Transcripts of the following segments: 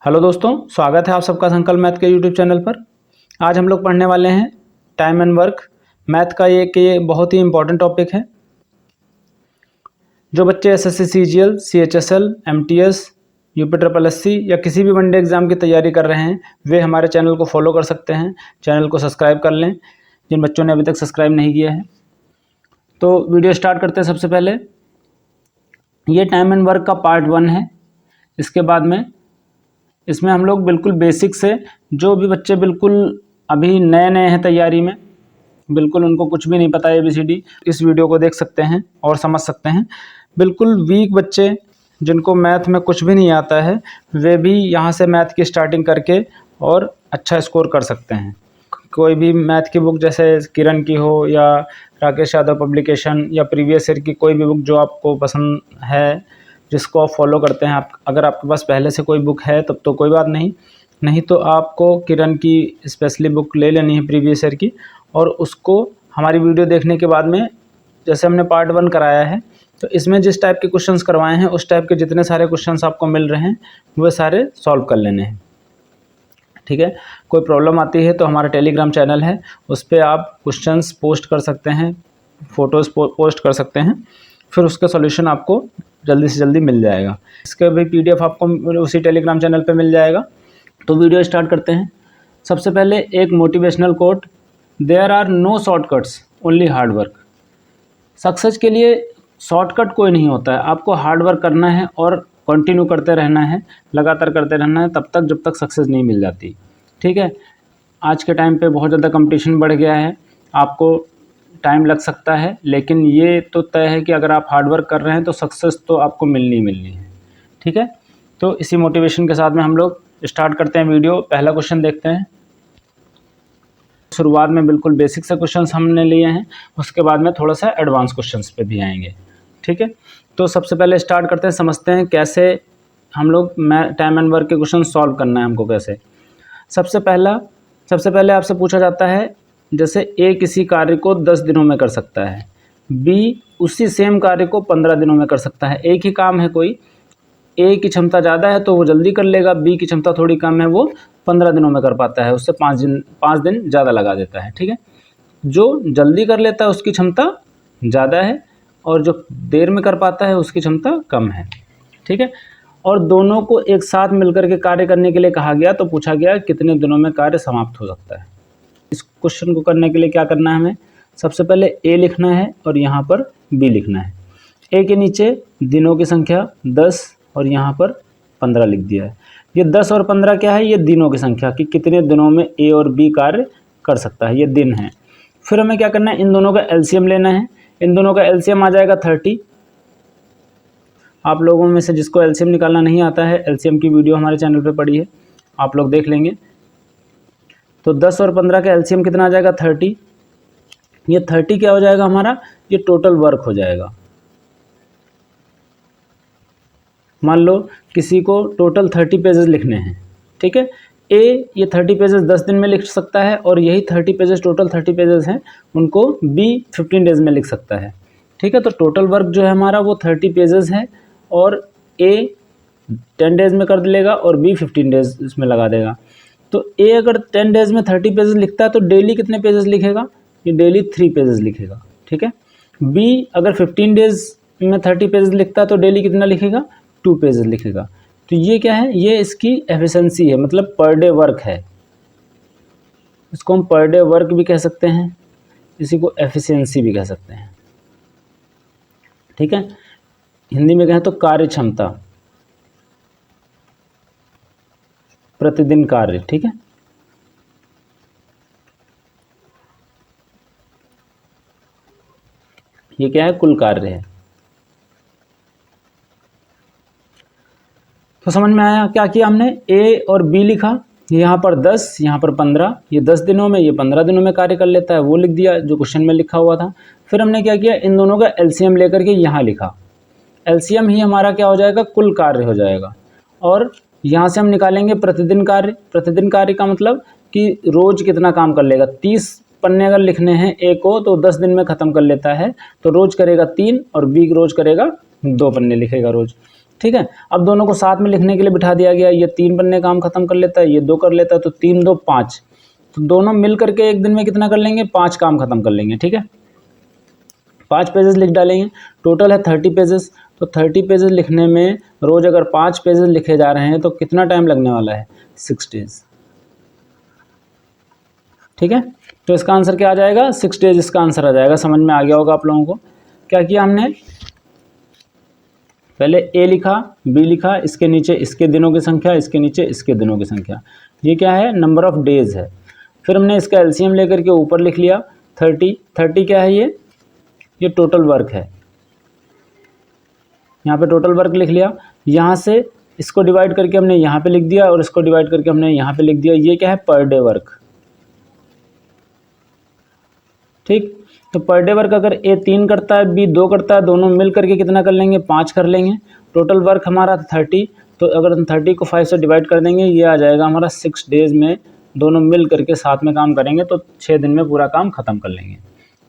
Hello दोस्तों, स्वागत है आप सबका संकल्प मैथ के यूट्यूब चैनल पर। आज हम लोग पढ़ने वाले हैं टाइम एंड वर्क मैथ का। ये बहुत ही इम्पोर्टेंट टॉपिक है। जो बच्चे एसएससी सीजीएल, सीएचएसएल, एमटीएस, यूपीट्रिपलएससी या किसी भी वनडे एग्ज़ाम की तैयारी कर रहे हैं वे हमारे चैनल को फॉलो कर सकते हैं। चैनल को सब्सक्राइब कर लें जिन बच्चों ने अभी तक सब्सक्राइब नहीं किया है। तो वीडियो स्टार्ट करते हैं। सबसे पहले ये टाइम एंड वर्क का पार्ट 1 है। इसके बाद में इसमें हम लोग बिल्कुल बेसिक से, जो भी बच्चे बिल्कुल अभी नए नए हैं तैयारी में, बिल्कुल उनको कुछ भी नहीं पता है ABCD, इस वीडियो को देख सकते हैं और समझ सकते हैं। बिल्कुल वीक बच्चे जिनको मैथ में कुछ भी नहीं आता है वे भी यहाँ से मैथ की स्टार्टिंग करके और अच्छा स्कोर कर सकते हैं। कोई भी मैथ की बुक जैसे किरण की हो या राकेश यादव पब्लिकेशन या प्रीवियस ईयर की कोई भी बुक जो आपको पसंद है, जिसको आप फॉलो करते हैं, आप अगर आपके पास पहले से कोई बुक है तब तो कोई बात नहीं तो आपको किरण की स्पेशली बुक ले लेनी है प्रीवियस ईयर की, और उसको हमारी वीडियो देखने के बाद में, जैसे हमने पार्ट 1 कराया है तो इसमें जिस टाइप के क्वेश्चंस करवाए हैं उस टाइप के जितने सारे क्वेश्चंस आपको मिल रहे हैं वो सारे सॉल्व कर लेने हैं। ठीक है। कोई प्रॉब्लम आती है तो हमारा टेलीग्राम चैनल है, उस पर आप क्वेश्चंस पोस्ट कर सकते हैं, फ़ोटोज़ पोस्ट कर सकते हैं, फिर उसका सॉल्यूशन आपको जल्दी से जल्दी मिल जाएगा। इसका भी PDF आपको उसी टेलीग्राम चैनल पे मिल जाएगा। तो वीडियो स्टार्ट करते हैं। सबसे पहले एक motivational quote, there are no shortcuts only hard work. Success के लिए शॉर्टकट कोई नहीं होता है, आपको हार्ड वर्क करना है और कंटिन्यू करते रहना है, लगातार करते रहना है तब तक जब तक सक्सेस नहीं मिल जाती। ठीक है। आज के टाइम पे बहुत ज़्यादा कंपटीशन बढ़ गया है, आपको टाइम लग सकता है, लेकिन ये तो तय है कि अगर आप हार्ड वर्क कर रहे हैं तो सक्सेस तो आपको मिलनी ही मिलनी है। ठीक है। तो इसी मोटिवेशन के साथ में हम लोग स्टार्ट करते हैं वीडियो। पहला क्वेश्चन देखते हैं। शुरुआत में बिल्कुल बेसिक से क्वेश्चंस हमने लिए हैं, उसके बाद में थोड़ा सा एडवांस क्वेश्चंस पे भी आएंगे। ठीक है। तो सबसे पहले स्टार्ट करते हैं, समझते हैं कैसे हम लोग टाइम एंड वर्क के क्वेश्चन सॉल्व करना है हमको कैसे। सबसे पहले आपसे पूछा जाता है, जैसे A किसी कार्य को 10 दिनों में कर सकता है, B उसी सेम कार्य को 15 दिनों में कर सकता है। एक ही काम है कोई, A की क्षमता ज़्यादा है तो वो जल्दी कर लेगा, B की क्षमता थोड़ी कम है वो 15 दिनों में कर पाता है, उससे 5 दिन ज़्यादा लगा देता है। ठीक है। जो जल्दी कर लेता है उसकी क्षमता ज़्यादा है और जो देर में कर पाता है उसकी क्षमता कम है। ठीक है। और दोनों को एक साथ मिलकर के कार्य करने के लिए कहा गया, तो पूछा गया कितने दिनों में कार्य समाप्त हो सकता है। इस क्वेश्चन को करने के लिए क्या करना है हमें, सबसे पहले A लिखना है और यहाँ पर B लिखना है। A के नीचे दिनों की संख्या 10 और यहाँ पर 15 लिख दिया है। ये 10 और 15 क्या है, ये दिनों की संख्या कि कितने दिनों में A और B कार्य कर सकता है, ये दिन है। फिर हमें क्या करना है, इन दोनों का LCM लेना है। इन दोनों का LCM आ जाएगा 30। आप लोगों में से जिसको LCM निकालना नहीं आता है, LCM की वीडियो हमारे चैनल पे पड़ी है, आप लोग देख लेंगे। तो 10 और 15 का LCM कितना आ जाएगा, 30। ये 30 क्या हो जाएगा हमारा, ये टोटल वर्क हो जाएगा। मान लो किसी को टोटल 30 पेजेस लिखने हैं। ठीक है। A ये 30 पेजेस 10 दिन में लिख सकता है और यही 30 पेजेस, टोटल 30 पेजेस हैं, उनको B 15 डेज में लिख सकता है। ठीक है। तो टोटल वर्क जो है हमारा वो 30 पेजेस है और A 10 डेज में कर लेगा और B 15 डेज इसमें लगा देगा। तो A अगर 10 डेज में 30 पेजेस लिखता है तो डेली कितने पेजेस लिखेगा, ये डेली 3 पेजेस लिखेगा। ठीक है। B अगर 15 डेज में 30 पेजेस लिखता है तो डेली कितना लिखेगा, 2 पेजेस लिखेगा। तो ये क्या है, ये इसकी एफिशिएंसी है, मतलब पर डे वर्क है। इसको हम पर डे वर्क भी कह सकते हैं, इसी को एफिशिएंसी भी कह सकते हैं। ठीक है। हिंदी में कहें तो कार्य क्षमता, प्रतिदिन कार्य। ठीक है। ये क्या है, कुल कार्य है। तो समझ में आया क्या किया हमने, A और B लिखा, यहाँ पर 10, यहाँ पर 15, ये 10 दिनों में, ये 15 दिनों में कार्य कर लेता है, वो लिख दिया जो क्वेश्चन में लिखा हुआ था। फिर हमने क्या किया, इन दोनों का LCM लेकर के यहाँ लिखा। LCM ही हमारा क्या हो जाएगा, कुल कार्य हो जाएगा। और यहाँ से हम निकालेंगे प्रतिदिन कार्य। प्रतिदिन कार्य का मतलब कि रोज कितना काम कर लेगा। 30 पन्ने अगर लिखने हैं A को तो 10 दिन में ख़त्म कर लेता है, तो रोज करेगा 3 और B रोज करेगा 2 पन्ने लिखेगा रोज। ठीक है। अब दोनों को साथ में लिखने के लिए बिठा दिया गया, ये 3 पन्ने काम खत्म कर लेता है, ये 2 कर लेता है, तो 3 2 5, तो दोनों मिल करके एक दिन में कितना कर लेंगे, 5 काम खत्म कर लेंगे। ठीक है, 5 पेजेस लिख डालेंगे, टोटल है 30 पेजेस, तो 30 पेजेस लिखने में रोज अगर 5 पेजेस लिखे जा रहे हैं तो कितना टाइम लगने वाला है, 6 डेज। ठीक है, तो इसका आंसर क्या आ जाएगा, 6 डेज इसका आंसर आ जाएगा। समझ में आ गया होगा आप लोगों को। क्या किया हमने, पहले ए लिखा, बी लिखा, इसके नीचे इसके दिनों की संख्या, इसके नीचे इसके दिनों की संख्या, ये क्या है, नंबर ऑफ डेज है। फिर हमने इसका एलसीएम लेकर के ऊपर लिख लिया 30, 30 क्या है, ये टोटल वर्क है, यहाँ पे टोटल वर्क लिख लिया। यहाँ से इसको डिवाइड करके हमने यहाँ पे लिख दिया और इसको डिवाइड करके हमने यहाँ पे लिख दिया, ये क्या है, पर डे वर्क। ठीक, तो पर डे वर्क अगर ए 3 करता है, बी 2 करता है, दोनों मिल करके कितना कर लेंगे, 5 कर लेंगे। टोटल वर्क हमारा 30, तो अगर हम 30 को 5 से डिवाइड कर देंगे, ये आ जाएगा हमारा 6 डेज में दोनों मिल करके साथ में काम करेंगे तो 6 दिन में पूरा काम खत्म कर लेंगे।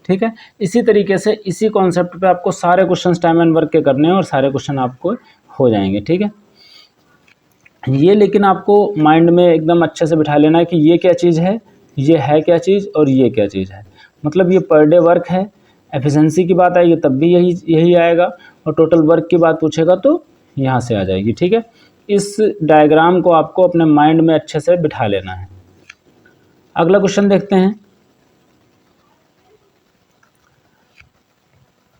ठीक है, इसी तरीके से इसी कॉन्सेप्ट पे आपको सारे क्वेश्चंस टाइम एंड वर्क के करने हैं और सारे क्वेश्चन आपको हो जाएंगे। ठीक है, ये लेकिन आपको माइंड में एकदम अच्छे से बिठा लेना है कि ये क्या चीज़ है, ये है क्या चीज़ और ये क्या चीज़ है। मतलब ये पर डे वर्क है, एफिशिएंसी की बात आएगी तब भी यही आएगा, और टोटल वर्क की बात पूछेगा तो यहाँ से आ जाएगी। ठीक है, इस डायग्राम को आपको अपने माइंड में अच्छे से बिठा लेना है। अगला क्वेश्चन देखते हैं।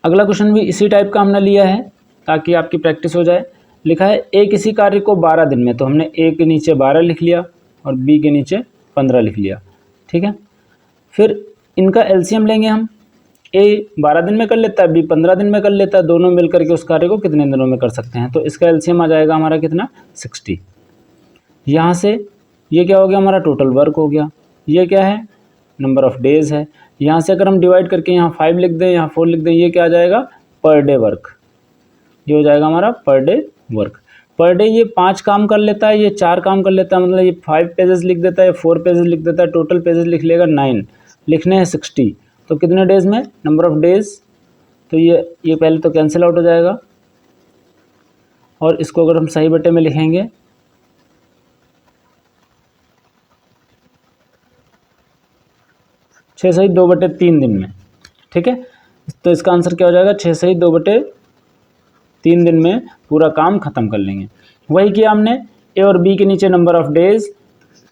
अगला क्वेश्चन भी इसी टाइप का हमने लिया है ताकि आपकी प्रैक्टिस हो जाए। लिखा है ए किसी कार्य को 12 दिन में, तो हमने ए के नीचे 12 लिख लिया और बी के नीचे 15 लिख लिया। ठीक है, फिर इनका एलसीएम लेंगे हम, ए 12 दिन में कर लेता है, बी 15 दिन में कर लेता है, दोनों मिल करके उस कार्य को कितने दिनों में कर सकते हैं, तो इसका एलसीएम आ जाएगा हमारा कितना, 60। यहाँ से ये क्या हो गया, हमारा टोटल वर्क हो गया, ये क्या है, नंबर ऑफ डेज है। यहाँ से अगर हम डिवाइड करके यहाँ 5 लिख दें, यहाँ 4 लिख दें, ये क्या आ जाएगा, पर डे वर्क, ये हो जाएगा हमारा per day work. Per day ये 5 काम कर लेता है, ये 4 काम कर लेता है, मतलब ये 5 पेजेस लिख देता है, 4 पेजेस लिख देता है, टोटल पेजेस लिख लेगा 9, लिखने हैं 60, तो कितने डेज में, नंबर ऑफ डेज, तो ये पहले तो कैंसिल आउट हो जाएगा, और इसको अगर हम सही बटे में लिखेंगे, छः सही 2/3 दिन में। ठीक है, तो इसका आंसर क्या हो जाएगा, 6 सही 2/3 दिन में पूरा काम खत्म कर लेंगे। वही किया हमने, ए और बी के नीचे नंबर ऑफ डेज,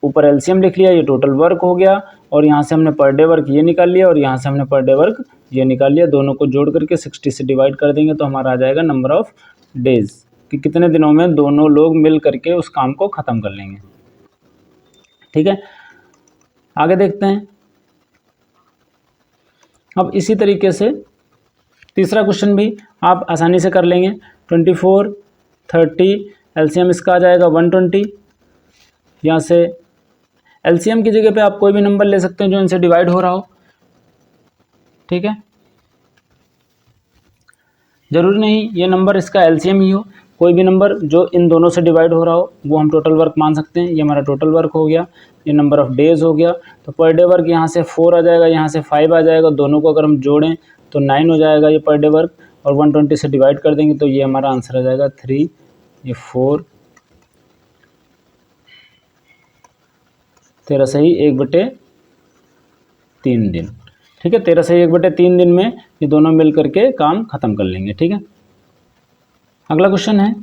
ऊपर एलसीएम लिख लिया, ये टोटल वर्क हो गया, और यहाँ से हमने पर डे वर्क ये निकाल लिया और यहाँ से हमने पर डे वर्क ये निकाल लिया, दोनों को जोड़ करके 60 से डिवाइड कर देंगे तो हमारा आ जाएगा नंबर ऑफ डेज, कि कितने दिनों में दोनों लोग मिल करके उस काम को ख़त्म कर लेंगे। ठीक है, आगे देखते हैं। अब इसी तरीके से तीसरा क्वेश्चन भी आप आसानी से कर लेंगे। 24 30 एलसीएम इसका आ जाएगा 120। यहाँ से एलसीएम की जगह पे आप कोई भी नंबर ले सकते हैं जो इनसे डिवाइड हो रहा हो। ठीक है, जरूरी नहीं ये नंबर इसका एलसीएम ही हो, कोई भी नंबर जो इन दोनों से डिवाइड हो रहा हो वो हम टोटल वर्क मान सकते हैं। ये हमारा टोटल वर्क हो गया, ये नंबर ऑफ डेज हो गया, तो पर डे वर्क यहाँ से 4 आ जाएगा, यहाँ से 5 आ जाएगा, दोनों को अगर हम जोड़ें तो 9 हो जाएगा ये पर डे वर्क, और 120 से डिवाइड कर देंगे तो ये हमारा आंसर आ जाएगा 3, ये 4, 13 सही 1/3 दिन। ठीक है, 13 सही 1/3 दिन में ये दोनों मिल करके काम खत्म कर लेंगे। ठीक है, अगला क्वेश्चन है,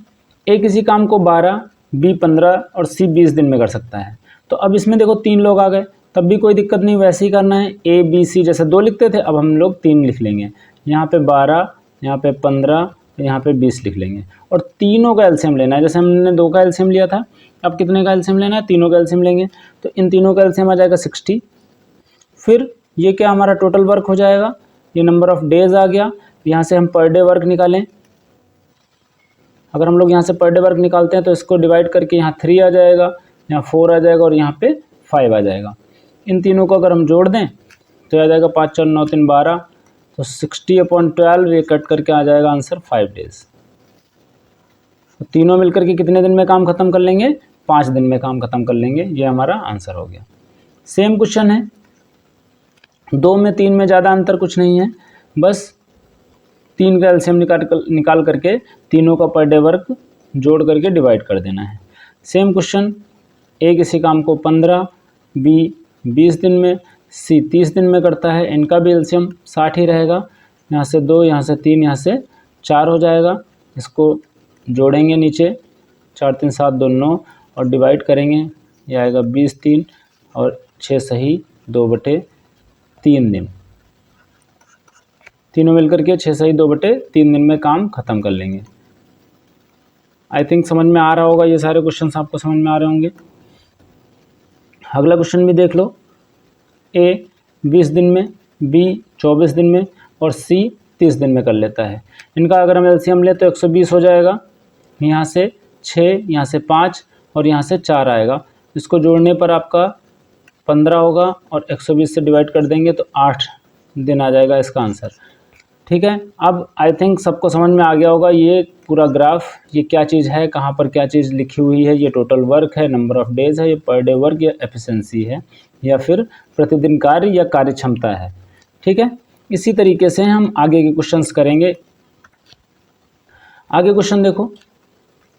ए किसी काम को 12, बी 15 और सी 20 दिन में कर सकता है। तो अब इसमें देखो 3 लोग आ गए, तब भी कोई दिक्कत नहीं, वैसे ही करना है। ए बी सी जैसे 2 लिखते थे, अब हम लोग 3 लिख लेंगे, यहाँ पे 12, यहाँ पे 15, यहाँ पे 20 लिख लेंगे, और तीनों का एलसीएम लेना है। जैसे हमने 2 का एलसीएम लिया था, अब कितने का एलसीएम लेना है, तीनों का एलसीएम लेंगे, तो इन तीनों का एलसीएम आ जाएगा 60। फिर ये क्या हमारा टोटल वर्क हो जाएगा, ये नंबर ऑफ डेज आ गया, यहाँ से हम पर डे वर्क निकालें। अगर हम लोग यहाँ से पर डे वर्क निकालते हैं तो इसको डिवाइड करके यहाँ 3 आ जाएगा, यहाँ 4 आ जाएगा और यहाँ पे 5 आ जाएगा। इन तीनों को अगर हम जोड़ दें तो आ जाएगा 5 4 9 3 12, तो 60/12 ये कट करके आ जाएगा आंसर 5 डेज। तो तीनों मिलकर के कितने दिन में काम खत्म कर लेंगे, 5 दिन में काम खत्म कर लेंगे, ये हमारा आंसर हो गया। सेम क्वेश्चन है, 2 में 3 में ज़्यादा अंतर कुछ नहीं है, बस 3 का एलसीएम निकाल करके तीनों का पर डे वर्क जोड़ करके डिवाइड कर देना है। सेम क्वेश्चन, ए किसी काम को 15, बी 20 दिन में, सी 30 दिन में करता है। इनका भी एलसीएम 60 ही रहेगा। यहाँ से 2, यहाँ से 3, यहाँ से 4 हो जाएगा। इसको जोड़ेंगे नीचे, 4 3 7 2 9 और डिवाइड करेंगे, ये आएगा 20 3 और 6 सही 2/3 दिन। तीनों मिलकर के 6 सही 2/3 दिन में काम ख़त्म कर लेंगे। आई थिंक समझ में आ रहा होगा, ये सारे क्वेश्चंस आपको समझ में आ रहे होंगे। अगला क्वेश्चन भी देख लो, ए 20 दिन में, बी 24 दिन में और सी 30 दिन में कर लेता है। इनका अगर हम एलसीएम ले तो 120 हो जाएगा। यहाँ से 6, यहाँ से 5 और यहाँ से 4 आएगा। इसको जोड़ने पर आपका 15 होगा और 120 से डिवाइड कर देंगे तो 8 दिन आ जाएगा इसका आंसर। ठीक है, अब आई थिंक सबको समझ में आ गया होगा ये पूरा ग्राफ, ये क्या चीज़ है, कहाँ पर क्या चीज़ लिखी हुई है। ये टोटल वर्क है, नंबर ऑफ डेज है, ये पर डे वर्क या एफिशिएंसी है, या फिर प्रतिदिन कार्य या कार्य क्षमता है। ठीक है, इसी तरीके से हम आगे के क्वेश्चंस करेंगे। आगे क्वेश्चन देखो,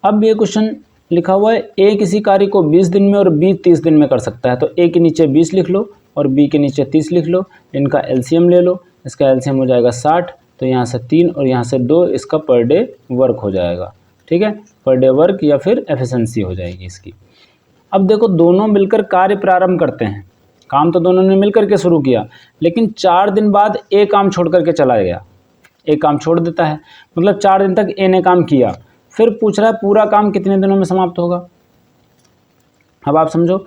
अब ये क्वेश्चन लिखा हुआ है ए किसी कार्य को 20 दिन में और बी 30 दिन में कर सकता है। तो ए के नीचे 20 लिख लो और बी के नीचे 30 लिख लो। इनका एलसीएम ले लो, इसका एलसीएम हो जाएगा 60, तो यहाँ से 3 और यहाँ से 2 इसका पर डे वर्क हो जाएगा। ठीक है, पर डे वर्क या फिर एफिशिएंसी हो जाएगी इसकी। अब देखो, दोनों मिलकर कार्य प्रारंभ करते हैं। काम तो दोनों ने मिलकर के शुरू किया, लेकिन 4 दिन बाद ए काम छोड़ करके चला गया। ए काम छोड़ देता है, मतलब 4 दिन तक ए ने काम किया। फिर पूछ रहा है पूरा काम कितने दिनों में समाप्त होगा। अब आप समझो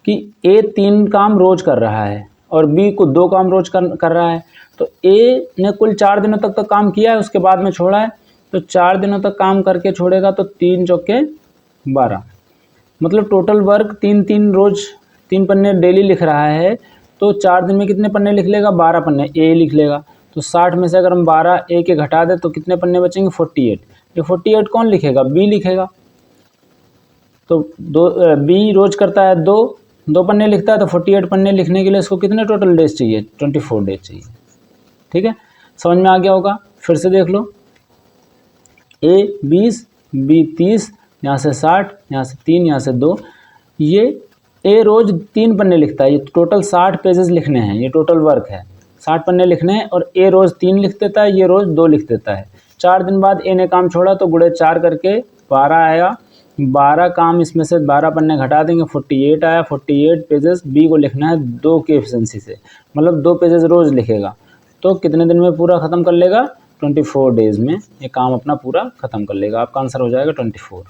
कि ए 3 काम रोज कर रहा है और बी को 2 काम रोज कर रहा है। तो ए ने कुल 4 दिनों तक तो काम किया है, उसके बाद में छोड़ा है। तो 4 दिनों तक काम करके छोड़ेगा तो 3 चौके 12, मतलब टोटल वर्क 3 रोज 3 पन्ने डेली लिख रहा है। तो 4 दिन में कितने पन्ने लिख लेगा, 12 पन्ने ए लिख लेगा। तो 60 में से अगर हम 12 ए के घटा दें तो कितने पन्ने बचेंगे, 48। ये 48 कौन लिखेगा, बी लिखेगा। तो बी रोज करता है 2 पन्ने लिखता है, तो 48 पन्ने लिखने के लिए इसको कितने टोटल डेज चाहिए, 24 डेज चाहिए। ठीक है, समझ में आ गया होगा। फिर से देख लो, ए 20, बी 30, यहाँ से 60, यहाँ से 3, यहाँ से 2। ये ए रोज 3 पन्ने लिखता है, ये टोटल 60 पेजेस लिखने हैं, ये टोटल वर्क है, 60 पन्ने लिखने हैं। और ए रोज 3 लिख देता है, ये रोज 2 लिख देता है। 4 दिन बाद ए ने काम छोड़ा तो गुणे 4 करके 12 आया। 12 काम इसमें से 12 पन्ने घटा देंगे, 48 आया। 48 पेजेस बी को लिखना है 2 की एफिशिएंसी से, मतलब 2 पेजेस रोज लिखेगा। तो कितने दिन में पूरा ख़त्म कर लेगा, 24 डेज में ये काम अपना पूरा ख़त्म कर लेगा। आपका आंसर हो जाएगा 24।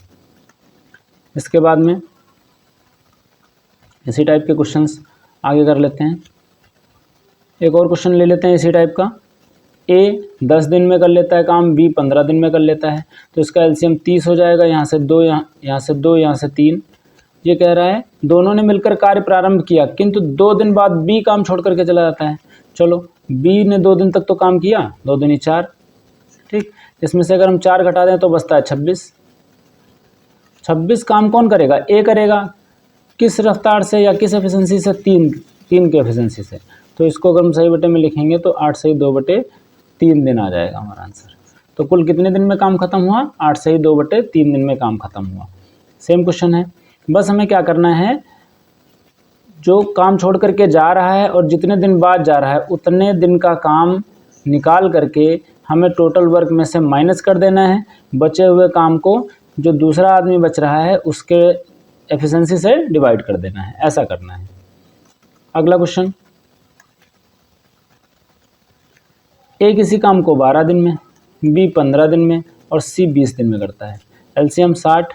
इसके बाद में इसी टाइप के क्वेश्चंस आगे कर लेते हैं। एक और क्वेश्चन ले लेते हैं इसी टाइप का। ए 10 दिन में कर लेता है काम, बी 15 दिन में कर लेता है। तो इसका एलसीएम 30 हो जाएगा। यहाँ से 2, यहाँ से 2, यहाँ से 3। ये कह रहा है दोनों ने मिलकर कार्य प्रारंभ किया, किंतु 2 दिन बाद बी काम छोड़ करके चला जाता है। चलो, बी ने 2 दिन तक तो काम किया, 2 दूनी 4। ठीक, इसमें से अगर हम 4 घटा दें तो बचता है 26। 26 काम कौन करेगा, ए करेगा। किस रफ्तार से या किस एफिशिएंसी से, 3 के एफिशिएंसी से। तो इसको अगर हम सही बटे में लिखेंगे तो 8 सही 2/3 दिन आ जाएगा हमारा आंसर। तो कुल कितने दिन में काम खत्म हुआ, 8 सही 2/3 दिन में काम खत्म हुआ। सेम क्वेश्चन है, बस हमें क्या करना है, जो काम छोड़ करके जा रहा है और जितने दिन बाद जा रहा है उतने दिन का काम निकाल करके हमें टोटल वर्क में से माइनस कर देना है। बचे हुए काम को जो दूसरा आदमी बच रहा है उसके एफिशिएंसी से डिवाइड कर देना है, ऐसा करना है। अगला क्वेश्चन, ए किसी काम को 12 दिन में, बी 15 दिन में और सी 20 दिन में करता है। एलसीएम 60,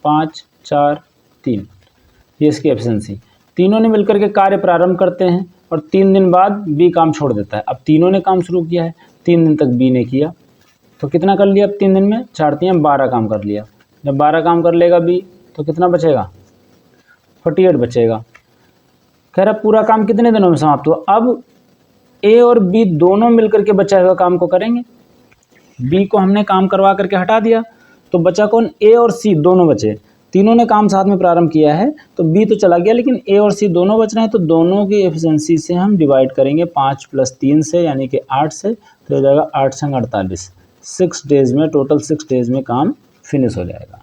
5, 4, 3, ये इसकी एफिशिएंसी। तीनों ने मिलकर के कार्य प्रारंभ करते हैं और 3 दिन बाद बी काम छोड़ देता है। अब तीनों ने काम शुरू किया है, 3 दिन तक बी ने किया, तो कितना कर लिया अब 3 दिन में, 4 3 12 काम कर लिया। जब 12 काम कर लेगा बी तो कितना बचेगा, 48 बचेगा। कह रहा पूरा काम कितने दिनों में समाप्त हुआ। अब ए और बी दोनों मिलकर के बचा हुआ काम को करेंगे। बी को हमने काम करवा करके हटा दिया तो बचा कौन, ए और सी दोनों बचे। तीनों ने काम साथ में प्रारंभ किया है तो बी तो चला गया, लेकिन ए और सी दोनों बच रहे हैं। तो दोनों की एफिशिएंसी से हम डिवाइड करेंगे 5 + 3 से, यानी कि 8 से। तो हो जाएगा 8 संग 48, 6 डेज में, टोटल 6 डेज में काम फिनिश हो जाएगा।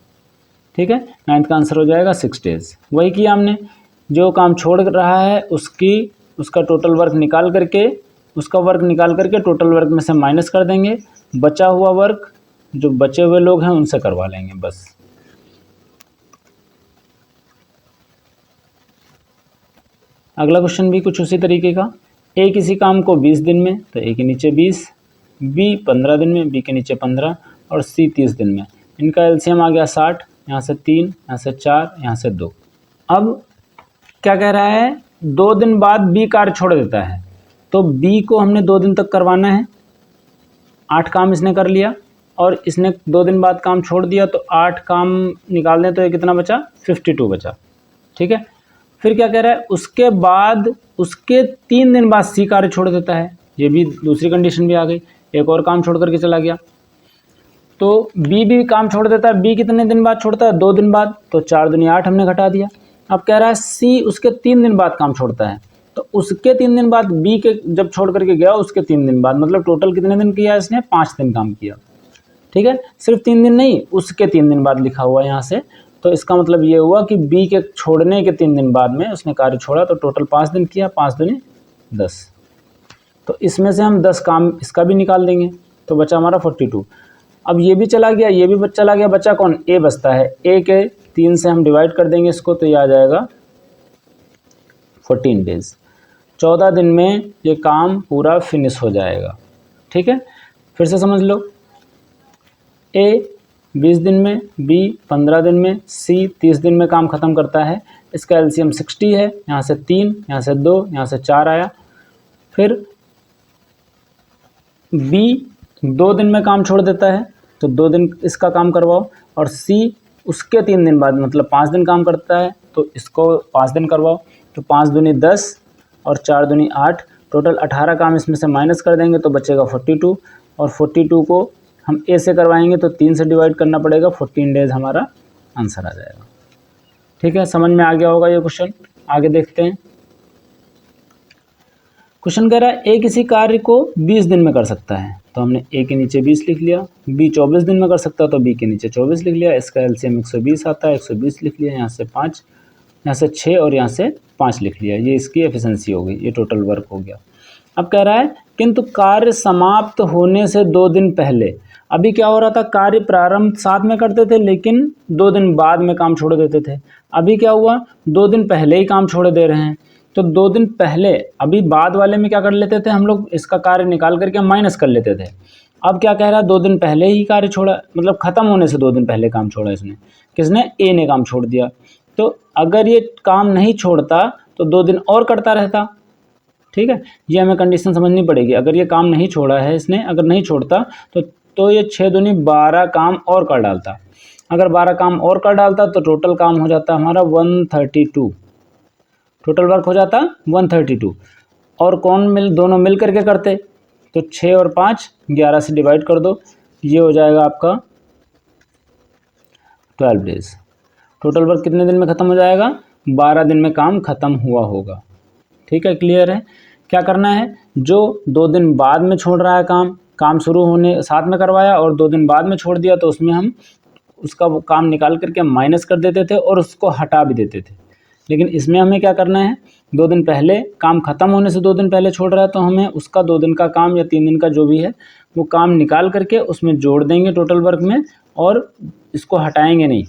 ठीक है, 9th का आंसर हो जाएगा 6 डेज। वही किया हमने, जो काम छोड़ रहा है उसका टोटल वर्क निकाल करके टोटल वर्क में से माइनस कर देंगे, बचा हुआ वर्क जो बचे हुए लोग हैं उनसे करवा लेंगे बस। अगला क्वेश्चन भी कुछ उसी तरीके का। ए किसी काम को 20 दिन में, तो ए के नीचे 20, बी 15 दिन में, बी के नीचे 15 और सी 30 दिन में। इनका एलसीएम आ गया 60, यहाँ से 3, यहाँ से 4, यहाँ से 2। अब क्या कह रहा है, 2 दिन बाद बी कार्य छोड़ देता है, तो बी को हमने 2 दिन तक करवाना है। 8 काम इसने कर लिया और इसने 2 दिन बाद काम छोड़ दिया, तो 8 काम निकाल दें तो ये कितना बचा, 52 बचा। ठीक है, फिर क्या कह रहा है, उसके बाद उसके 3 दिन बाद सी कार्य छोड़ देता है। ये भी दूसरी कंडीशन भी आ गई, एक और काम छोड़ करके चला गया। तो बी भी काम छोड़ देता है। बी कितने दिन बाद छोड़ता है, 2 दिन बाद, तो 4 दूनी 8 हमने घटा दिया। अब कह रहा है सी उसके 3 दिन बाद काम छोड़ता है, तो उसके 3 दिन बाद बी के जब छोड़ करके गया उसके 3 दिन बाद, मतलब टोटल कितने दिन किया इसने, 5 दिन काम किया। ठीक है, सिर्फ 3 दिन नहीं, उसके 3 दिन बाद लिखा हुआ है यहाँ से, तो इसका मतलब ये हुआ कि बी के छोड़ने के 3 दिन बाद में उसने कार्य छोड़ा, तो टोटल 5 दिन किया, 5 दूनी 10। तो इसमें से हम 10 काम इसका भी निकाल देंगे, तो बचा हमारा 42। अब ये भी चला गया, ये भी चला गया, बचा कौन, ए बचता है। ए के 3 से हम डिवाइड कर देंगे इसको, तो ये आ जाएगा 14 डेज। 14 दिन में ये काम पूरा फिनिश हो जाएगा। ठीक है, फिर से समझ लो, ए 20 दिन में, बी 15 दिन में, सी 30 दिन में काम ख़त्म करता है। इसका एलसीएम 60 है, यहाँ से 3, यहाँ से 2, यहाँ से 4 आया। फिर बी 2 दिन में काम छोड़ देता है, तो 2 दिन इसका काम करवाओ, और सी उसके 3 दिन बाद मतलब 5 दिन काम करता है, तो इसको 5 दिन करवाओ। तो 5 दूनी 10 और 4 दूनी 8, टोटल 18 काम इसमें से माइनस कर देंगे तो बचेगा 42, और 42 को हम ए से करवाएंगे तो 3 से डिवाइड करना पड़ेगा, 14 डेज हमारा आंसर आ जाएगा। ठीक है, समझ में आ गया होगा ये क्वेश्चन। आगे देखते हैं। क्वेश्चन कह रहा है ए किसी कार्य को 20 दिन में कर सकता है, तो हमने ए के नीचे 20 लिख लिया। बी 24 दिन में कर सकता है, तो बी के नीचे 24 लिख लिया। इसका एलसीएम 120 आता है, 120 लिख लिया। यहाँ से 5, यहाँ से 6 और यहाँ से 5 लिख लिया। ये इसकी एफिशिएंसी हो गई, ये टोटल वर्क हो गया। अब कह रहा है किंतु कार्य समाप्त होने से 2 दिन पहले, अभी क्या हो रहा था, कार्य प्रारंभ साथ में करते थे लेकिन 2 दिन बाद में काम छोड़ देते थे। अभी क्या हुआ, 2 दिन पहले ही काम छोड़ दे रहे हैं, तो 2 दिन पहले, अभी बाद वाले में क्या कर लेते थे हम लोग, इसका कार्य निकाल करके माइनस कर लेते थे। अब क्या कह रहा है, 2 दिन पहले ही कार्य छोड़ा, मतलब ख़त्म होने से 2 दिन पहले काम छोड़ा इसने। किसने, ए ने काम छोड़ दिया। तो अगर ये काम नहीं छोड़ता तो 2 दिन और करता रहता। ठीक है, ये हमें कंडीशन समझनी पड़ेगी। अगर ये काम नहीं छोड़ा है इसने, अगर नहीं छोड़ता तो ये 6 दूनी 12 काम और कर डालता। अगर 12 काम और कर डालता तो टोटल काम हो जाता हमारा 132, टोटल वर्क हो जाता 132। और दोनों मिल करके करते, तो 6 और 5 11 से डिवाइड कर दो, ये हो जाएगा आपका 12 डेज। टोटल वर्क कितने दिन में ख़त्म हो जाएगा, 12 दिन में काम ख़त्म हुआ होगा। ठीक है, क्लियर है। क्या करना है, जो 2 दिन बाद में छोड़ रहा है काम शुरू होने साथ में करवाया और 2 दिन बाद में छोड़ दिया, तो उसमें हम उसका वो काम निकाल करके माइनस कर देते थे और उसको हटा भी देते थे। लेकिन इसमें हमें क्या करना है, 2 दिन पहले काम ख़त्म होने से 2 दिन पहले छोड़ रहा है, तो हमें उसका 2 दिन का काम या 3 दिन का जो भी है वो काम निकाल करके उसमें जोड़ देंगे टोटल वर्क में, और इसको हटाएंगे नहीं,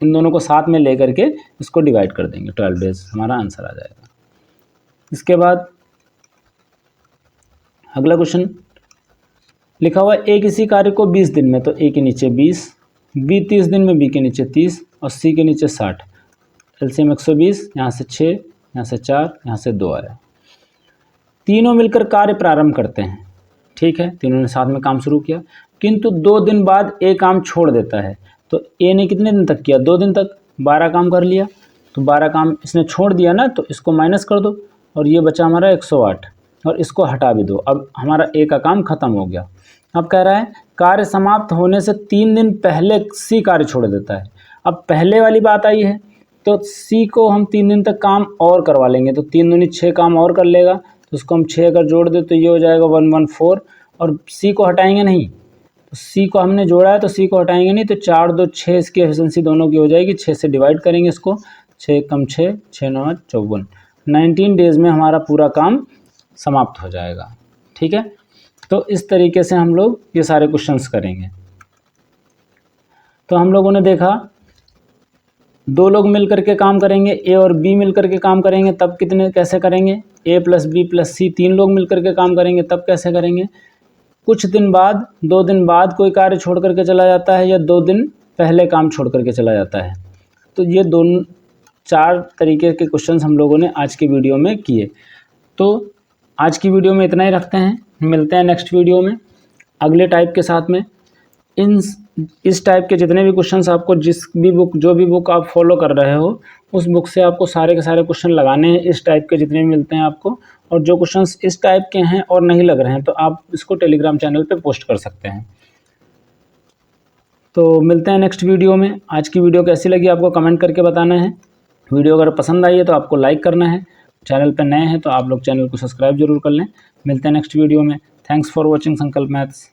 इन दोनों को साथ में ले करके इसको डिवाइड कर देंगे। 12 डेज हमारा आंसर आ जाएगा। इसके बाद अगला क्वेश्चन लिखा हुआ है ए किसी कार्य को 20 दिन में, तो ए के नीचे 20, बी 30 दिन में, बी के नीचे 30 और सी के नीचे 60। एलसीएम 120, यहाँ से 6, यहाँ से 4, यहाँ से 2 आया। तीनों मिलकर कार्य प्रारंभ करते हैं। ठीक है, तीनों ने साथ में काम शुरू किया, किंतु 2 दिन बाद ए काम छोड़ देता है। तो ए ने कितने दिन तक किया, 2 दिन तक 12 काम कर लिया, तो 12 काम इसने छोड़ दिया ना, तो इसको माइनस कर दो और ये बचा हमारा 108 और इसको हटा भी दो। अब हमारा ए का काम ख़त्म हो गया। अब कह रहा है कार्य समाप्त होने से 3 दिन पहले सी कार्य छोड़ देता है। अब पहले वाली बात आई है, तो सी को हम 3 दिन तक काम और करवा लेंगे, तो 3 दूनी 6 काम और कर लेगा, तो उसको हम 6 अगर जोड़ दे तो ये हो जाएगा 114, और सी को हटाएंगे नहीं, तो सी को हमने जोड़ा है तो सी को हटाएंगे नहीं, तो 4 2 6 इसकी एफिशिएंसी दोनों की हो जाएगी। 6 से डिवाइड करेंगे इसको, 6 कम 6, 6 9 54। 19 डेज़ में हमारा पूरा काम समाप्त हो जाएगा। ठीक है, तो इस तरीके से हम लोग ये सारे क्वेश्चंस करेंगे। तो हम लोगों ने देखा 2 लोग मिल करके काम करेंगे, ए और बी मिल करके काम करेंगे, तब कितने कैसे करेंगे। ए प्लस बी प्लस सी 3 लोग मिल करके काम करेंगे, तब कैसे करेंगे। कुछ दिन बाद, 2 दिन बाद कोई कार्य छोड़ करके चला जाता है, या 2 दिन पहले काम छोड़ करके चला जाता है। तो ये 4 तरीके के क्वेश्चंस हम लोगों ने आज की वीडियो में किए। तो आज की वीडियो में इतना ही रखते हैं, मिलते हैं नेक्स्ट वीडियो में अगले टाइप के साथ में। इस टाइप के जितने भी क्वेश्चंस आपको जो भी बुक आप फॉलो कर रहे हो, उस बुक से आपको सारे के सारे क्वेश्चन लगाने हैं। इस टाइप के जितने भी मिलते हैं आपको, और जो क्वेश्चंस इस टाइप के हैं और नहीं लग रहे हैं तो आप इसको टेलीग्राम चैनल पे पोस्ट कर सकते हैं। तो मिलते हैं नेक्स्ट वीडियो में। आज की वीडियो कैसी लगी आपको कमेंट करके बताना है। वीडियो अगर पसंद आई है तो आपको लाइक करना है। चैनल पर नए हैं तो आप लोग चैनल को सब्सक्राइब जरूर कर लें। मिलते हैं नेक्स्ट वीडियो में। थैंक्स फॉर वॉचिंग संकल्प मैथ्स।